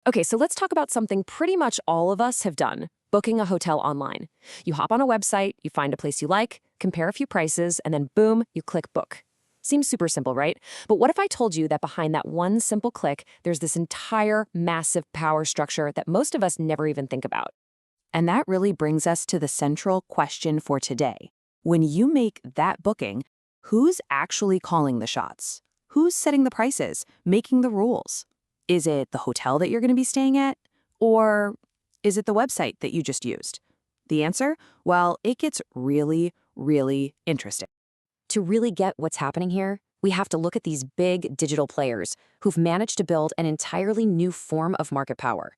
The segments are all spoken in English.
Okay, so let's talk about something pretty much all of us have done, booking a hotel online. You hop on a website, you find a place you like, compare a few prices, and then boom, you click book. Seems super simple, right? But what if I told you that behind that one simple click, there's this entire massive power structure that most of us never even think about? And that really brings us to the central question for today. When you make that booking, who's actually calling the shots? Who's setting the prices, making the rules? Is it the hotel that you're going to be staying at? Or is it the website that you just used? The answer? Well, it gets really, really interesting. To really get what's happening here, we have to look at these big digital players who've managed to build an entirely new form of market power.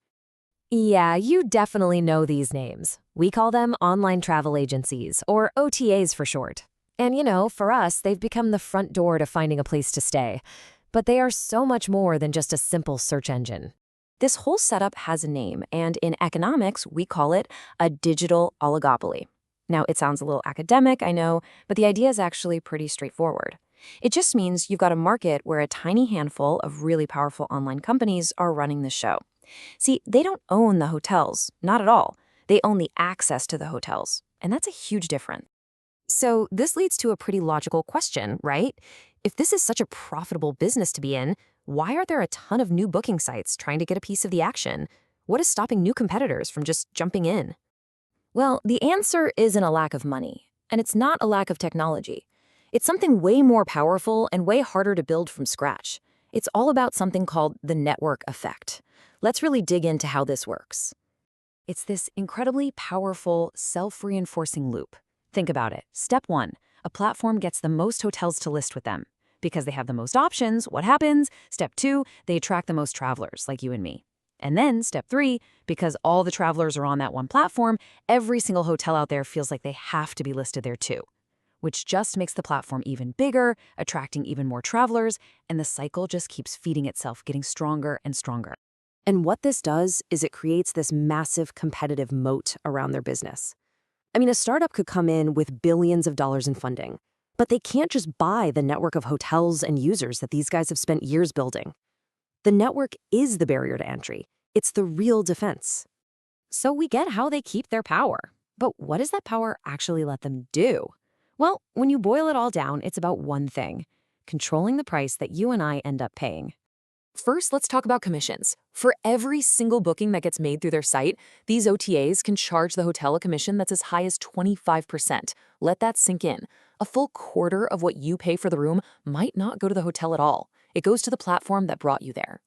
Yeah, you definitely know these names. We call them online travel agencies, or OTAs for short. And for us, they've become the front door to finding a place to stay. But they are so much more than just a simple search engine. This whole setup has a name, and in economics, we call it a digital oligopoly. Now, it sounds a little academic, I know, but the idea is actually pretty straightforward. It just means you've got a market where a tiny handful of really powerful online companies are running the show. See, they don't own the hotels, not at all. They own the access to the hotels, and that's a huge difference. So this leads to a pretty logical question, right? If this is such a profitable business to be in, why are there a ton of new booking sites trying to get a piece of the action? What is stopping new competitors from just jumping in? Well, the answer isn't a lack of money, and it's not a lack of technology. It's something way more powerful and way harder to build from scratch. It's all about something called the network effect. Let's really dig into how this works. It's this incredibly powerful, self-reinforcing loop. Think about it. Step 1, a platform gets the most hotels to list with them. Because they have the most options, what happens? Step 2, they attract the most travelers, like you and me. And then step 3, because all the travelers are on that one platform, every single hotel out there feels like they have to be listed there too, which just makes the platform even bigger, attracting even more travelers, and the cycle just keeps feeding itself, getting stronger and stronger. And what this does is it creates this massive competitive moat around their business. I mean, a startup could come in with billions of dollars in funding, but they can't just buy the network of hotels and users that these guys have spent years building. The network is the barrier to entry. It's the real defense. So we get how they keep their power. But what does that power actually let them do? Well, when you boil it all down, it's about one thing: controlling the price that you and I end up paying. First, let's talk about commissions. For every single booking that gets made through their site, these OTAs can charge the hotel a commission that's as high as 25%. Let that sink in. A full quarter of what you pay for the room might not go to the hotel at all. It goes to the platform that brought you there.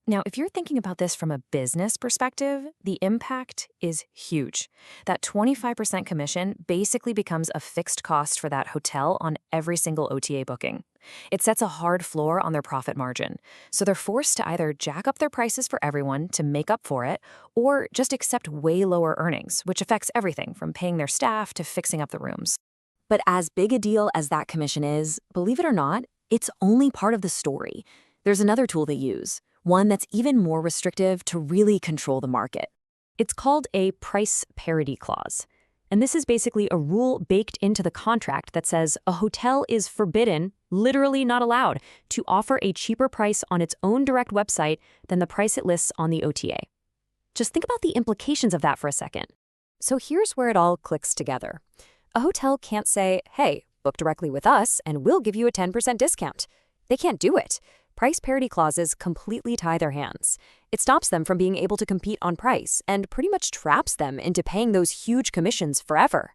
Now, if you're thinking about this from a business perspective, the impact is huge. That 25% commission basically becomes a fixed cost for that hotel on every single OTA booking. It sets a hard floor on their profit margin, so they're forced to either jack up their prices for everyone to make up for it, or just accept way lower earnings, which affects everything from paying their staff to fixing up the rooms. But as big a deal as that commission is, believe it or not, it's only part of the story. There's another tool they use, one that's even more restrictive to really control the market. It's called a price parity clause. And this is basically a rule baked into the contract that says a hotel is forbidden, literally not allowed, to offer a cheaper price on its own direct website than the price it lists on the OTA. Just think about the implications of that for a second. So here's where it all clicks together. A hotel can't say, hey, book directly with us and we'll give you a 10% discount. They can't do it. Price parity clauses completely tie their hands. It stops them from being able to compete on price and pretty much traps them into paying those huge commissions forever.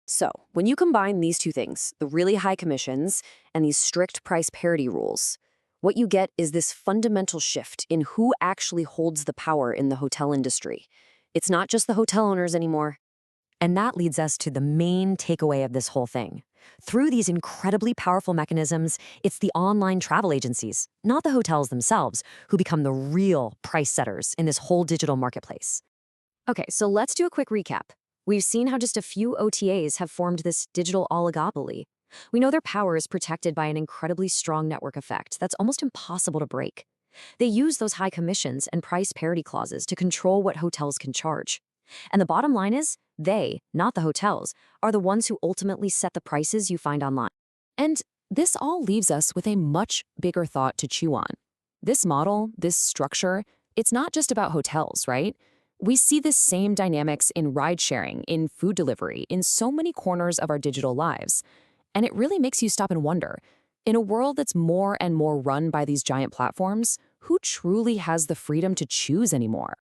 So, when you combine these two things, the really high commissions and these strict price parity rules, what you get is this fundamental shift in who actually holds the power in the hotel industry. It's not just the hotel owners anymore. And that leads us to the main takeaway of this whole thing. Through these incredibly powerful mechanisms, it's the online travel agencies, not the hotels themselves, who become the real price setters in this whole digital marketplace. Okay, so let's do a quick recap. We've seen how just a few OTAs have formed this digital oligopoly. We know their power is protected by an incredibly strong network effect that's almost impossible to break. They use those high commissions and price parity clauses to control what hotels can charge. And the bottom line is, they, not the hotels, are the ones who ultimately set the prices you find online. And this all leaves us with a much bigger thought to chew on. This model, this structure, It's not just about hotels, right? We see the same dynamics in ride sharing, in food delivery, in so many corners of our digital lives. And it really makes you stop and wonder, in a world that's more and more run by these giant platforms, who truly has the freedom to choose anymore?